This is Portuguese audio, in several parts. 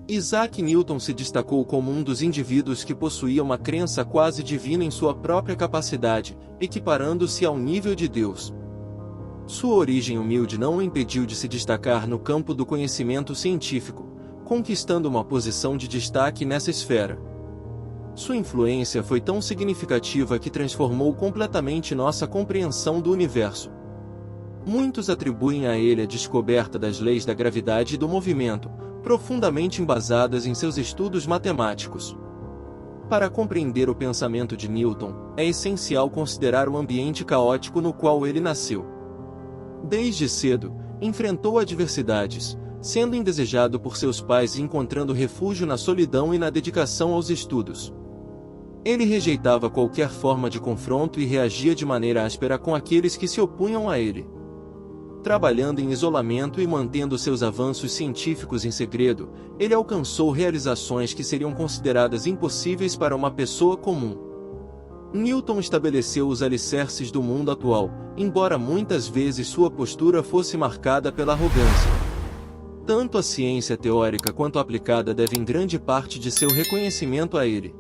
Isaac Newton se destacou como um dos indivíduos que possuía uma crença quase divina em sua própria capacidade, equiparando-se ao nível de Deus. Sua origem humilde não o impediu de se destacar no campo do conhecimento científico, conquistando uma posição de destaque nessa esfera. Sua influência foi tão significativa que transformou completamente nossa compreensão do universo. Muitos atribuem a ele a descoberta das leis da gravidade e do movimento, profundamente embasadas em seus estudos matemáticos. Para compreender o pensamento de Newton, é essencial considerar o ambiente caótico no qual ele nasceu. Desde cedo, enfrentou adversidades, sendo indesejado por seus pais e encontrando refúgio na solidão e na dedicação aos estudos. Ele rejeitava qualquer forma de confronto e reagia de maneira áspera com aqueles que se opunham a ele. Trabalhando em isolamento e mantendo seus avanços científicos em segredo, ele alcançou realizações que seriam consideradas impossíveis para uma pessoa comum. Newton estabeleceu os alicerces do mundo atual, embora muitas vezes sua postura fosse marcada pela arrogância. Tanto a ciência teórica quanto a aplicada devem grande parte de seu reconhecimento a ele.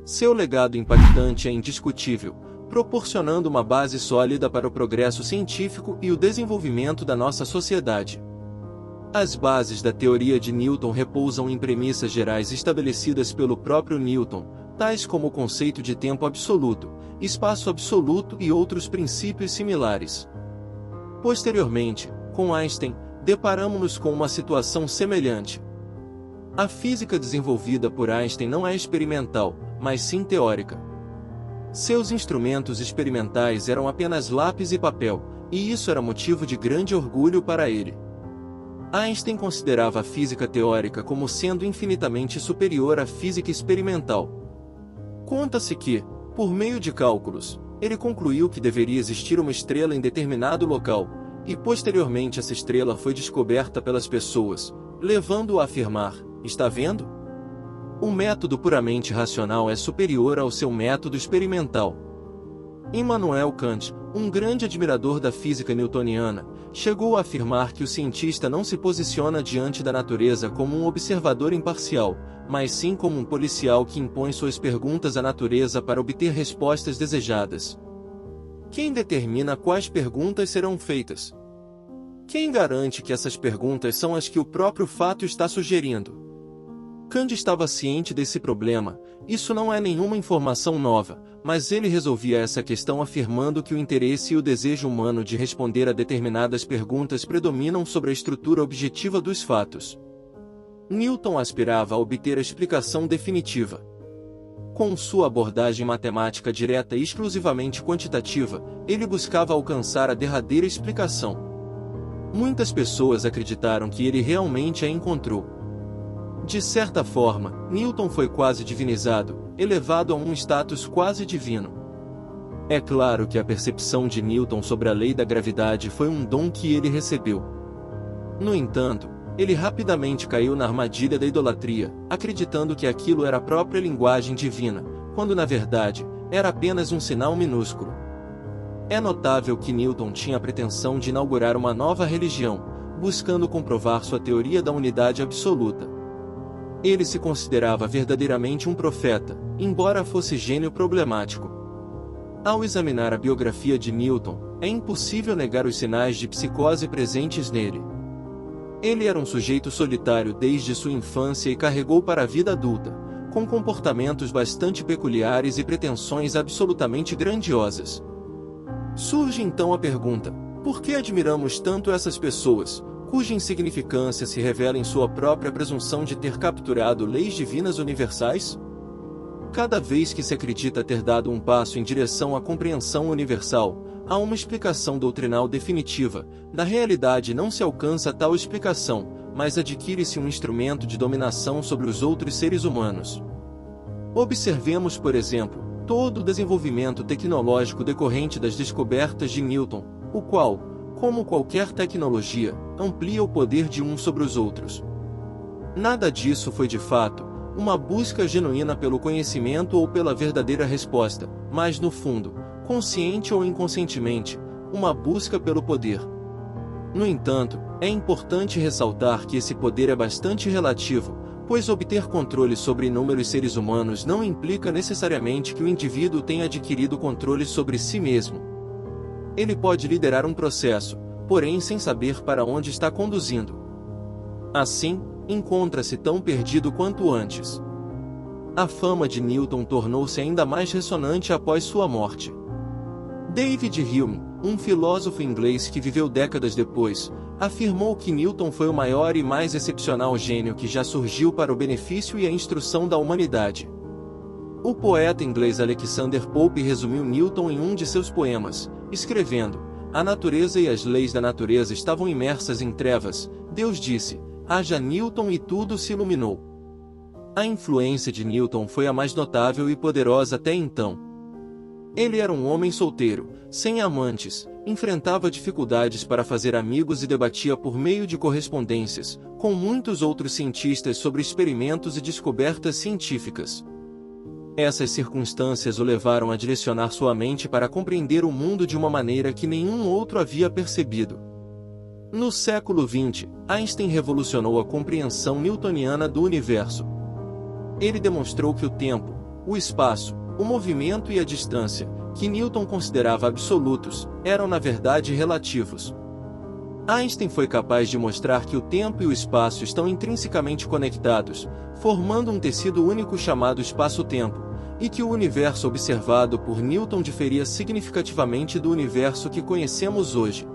Seu legado impactante é indiscutível, proporcionando uma base sólida para o progresso científico e o desenvolvimento da nossa sociedade. As bases da teoria de Newton repousam em premissas gerais estabelecidas pelo próprio Newton, tais como o conceito de tempo absoluto, espaço absoluto e outros princípios similares. Posteriormente, com Einstein, deparamos-nos com uma situação semelhante. A física desenvolvida por Einstein não é experimental, mas sim teórica. Seus instrumentos experimentais eram apenas lápis e papel, e isso era motivo de grande orgulho para ele. Einstein considerava a física teórica como sendo infinitamente superior à física experimental. Conta-se que, por meio de cálculos, ele concluiu que deveria existir uma estrela em determinado local, e posteriormente essa estrela foi descoberta pelas pessoas, levando-o a afirmar: "Está vendo? O método puramente racional é superior ao seu método experimental." Immanuel Kant, um grande admirador da física newtoniana, chegou a afirmar que o cientista não se posiciona diante da natureza como um observador imparcial, mas sim como um policial que impõe suas perguntas à natureza para obter respostas desejadas. Quem determina quais perguntas serão feitas? Quem garante que essas perguntas são as que o próprio fato está sugerindo? Kant estava ciente desse problema. Isso não é nenhuma informação nova, mas ele resolvia essa questão afirmando que o interesse e o desejo humano de responder a determinadas perguntas predominam sobre a estrutura objetiva dos fatos. Newton aspirava a obter a explicação definitiva. Com sua abordagem matemática direta e exclusivamente quantitativa, ele buscava alcançar a derradeira explicação. Muitas pessoas acreditaram que ele realmente a encontrou. De certa forma, Newton foi quase divinizado, elevado a um status quase divino. É claro que a percepção de Newton sobre a lei da gravidade foi um dom que ele recebeu. No entanto, ele rapidamente caiu na armadilha da idolatria, acreditando que aquilo era a própria linguagem divina, quando na verdade, era apenas um sinal minúsculo. É notável que Newton tinha a pretensão de inaugurar uma nova religião, buscando comprovar sua teoria da unidade absoluta. Ele se considerava verdadeiramente um profeta, embora fosse gênio problemático. Ao examinar a biografia de Newton, é impossível negar os sinais de psicose presentes nele. Ele era um sujeito solitário desde sua infância e carregou para a vida adulta, com comportamentos bastante peculiares e pretensões absolutamente grandiosas. Surge então a pergunta: por que admiramos tanto essas pessoas, cuja insignificância se revela em sua própria presunção de ter capturado leis divinas universais? Cada vez que se acredita ter dado um passo em direção à compreensão universal, há uma explicação doutrinal definitiva. Na realidade não se alcança tal explicação, mas adquire-se um instrumento de dominação sobre os outros seres humanos. Observemos, por exemplo, todo o desenvolvimento tecnológico decorrente das descobertas de Newton, o qual, como qualquer tecnologia, amplia o poder de uns sobre os outros. Nada disso foi de fato uma busca genuína pelo conhecimento ou pela verdadeira resposta, mas no fundo, consciente ou inconscientemente, uma busca pelo poder. No entanto, é importante ressaltar que esse poder é bastante relativo, pois obter controle sobre inúmeros seres humanos não implica necessariamente que o indivíduo tenha adquirido controle sobre si mesmo. Ele pode liderar um processo, porém sem saber para onde está conduzindo. Assim, encontra-se tão perdido quanto antes. A fama de Newton tornou-se ainda mais ressonante após sua morte. David Hume, um filósofo inglês que viveu décadas depois, afirmou que Newton foi o maior e mais excepcional gênio que já surgiu para o benefício e a instrução da humanidade. O poeta inglês Alexander Pope resumiu Newton em um de seus poemas, escrevendo: "A natureza e as leis da natureza estavam imersas em trevas. Deus disse: haja Newton e tudo se iluminou." A influência de Newton foi a mais notável e poderosa até então. Ele era um homem solteiro, sem amantes, enfrentava dificuldades para fazer amigos e debatia por meio de correspondências, com muitos outros cientistas sobre experimentos e descobertas científicas. Essas circunstâncias o levaram a direcionar sua mente para compreender o mundo de uma maneira que nenhum outro havia percebido. No século XX, Einstein revolucionou a compreensão newtoniana do universo. Ele demonstrou que o tempo, o espaço, o movimento e a distância, que Newton considerava absolutos, eram na verdade relativos. Einstein foi capaz de mostrar que o tempo e o espaço estão intrinsecamente conectados, formando um tecido único chamado espaço-tempo, e que o universo observado por Newton diferia significativamente do universo que conhecemos hoje.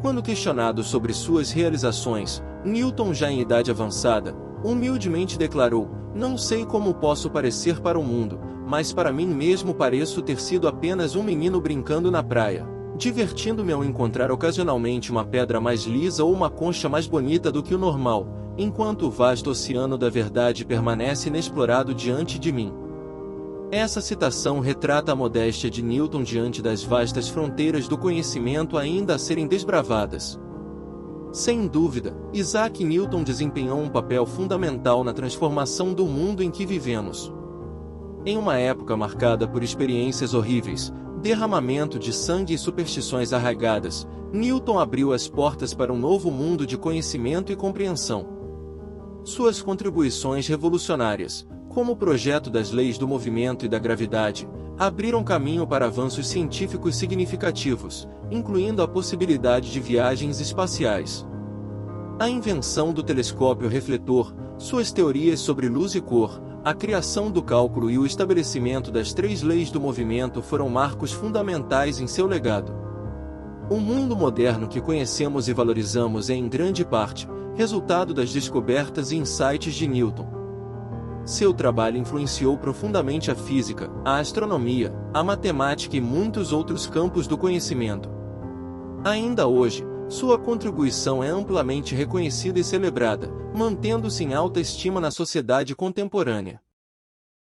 Quando questionado sobre suas realizações, Newton, já em idade avançada, humildemente declarou: "Não sei como posso parecer para o mundo, mas para mim mesmo pareço ter sido apenas um menino brincando na praia, divertindo-me ao encontrar ocasionalmente uma pedra mais lisa ou uma concha mais bonita do que o normal, enquanto o vasto oceano da verdade permanece inexplorado diante de mim." Essa citação retrata a modéstia de Newton diante das vastas fronteiras do conhecimento ainda a serem desbravadas. Sem dúvida, Isaac Newton desempenhou um papel fundamental na transformação do mundo em que vivemos. Em uma época marcada por experiências horríveis, derramamento de sangue e superstições arraigadas, Newton abriu as portas para um novo mundo de conhecimento e compreensão. Suas contribuições revolucionárias, como o projeto das leis do movimento e da gravidade, abriram caminho para avanços científicos significativos, incluindo a possibilidade de viagens espaciais. A invenção do telescópio refletor, suas teorias sobre luz e cor, a criação do cálculo e o estabelecimento das 3 leis do movimento foram marcos fundamentais em seu legado. O mundo moderno que conhecemos e valorizamos é em grande parte resultado das descobertas e insights de Newton. Seu trabalho influenciou profundamente a física, a astronomia, a matemática e muitos outros campos do conhecimento. Ainda hoje, sua contribuição é amplamente reconhecida e celebrada, mantendo-se em alta estima na sociedade contemporânea.